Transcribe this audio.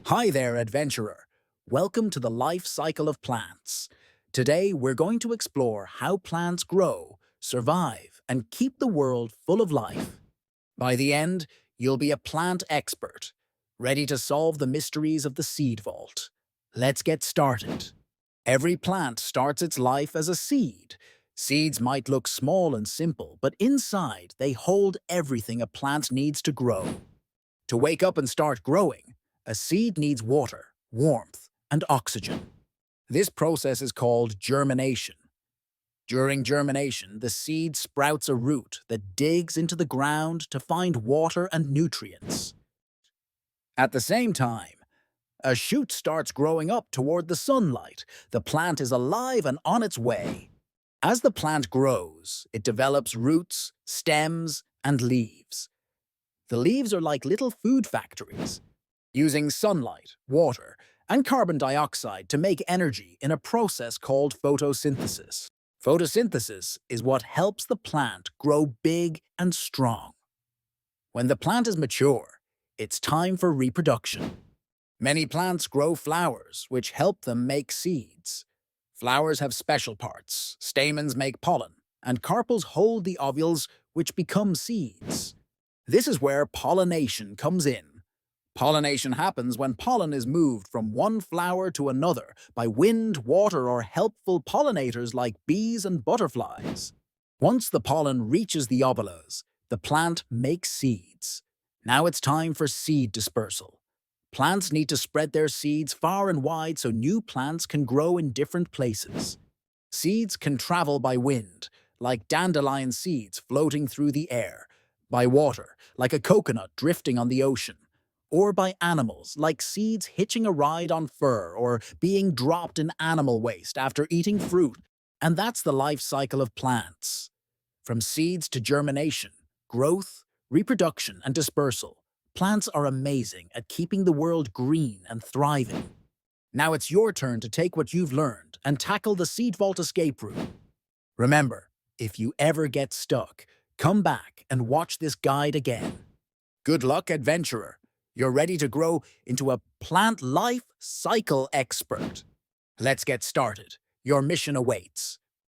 Hi there, adventurer. Welcome to the life cycle of plants. Today, we're going to explore how plants grow, survive, and keep the world full of life. By the end, you'll be a plant expert, ready to solve the mysteries of the seed vault. Let's get started. Every plant starts its life as a seed. Seeds might look small and simple, but inside they hold everything a plant needs to grow. To wake up and start growing, a seed needs water, warmth, and oxygen. This process is called germination. During germination, the seed sprouts a root that digs into the ground to find water and nutrients. At the same time, a shoot starts growing up toward the sunlight. The plant is alive and on its way. As the plant grows, it develops roots, stems, and leaves. The leaves are like little food factories, using sunlight, water, and carbon dioxide to make energy in a process called photosynthesis. Photosynthesis is what helps the plant grow big and strong. When the plant is mature, it's time for reproduction. Many plants grow flowers, which help them make seeds. Flowers have special parts. Stamens make pollen, and carpels hold the ovules, which become seeds. This is where pollination comes in. Pollination happens when pollen is moved from one flower to another by wind, water, or helpful pollinators like bees and butterflies. Once the pollen reaches the ovules, the plant makes seeds. Now it's time for seed dispersal. Plants need to spread their seeds far and wide so new plants can grow in different places. Seeds can travel by wind, like dandelion seeds floating through the air, by water, like a coconut drifting on the ocean, or by animals, like seeds hitching a ride on fur or being dropped in animal waste after eating fruit. And that's the life cycle of plants. From seeds to germination, growth, reproduction, and dispersal, plants are amazing at keeping the world green and thriving. Now it's your turn to take what you've learned and tackle the seed vault escape route. Remember, if you ever get stuck, come back and watch this guide again. Good luck, adventurer. You're ready to grow into a plant life cycle expert. Let's get started. Your mission awaits.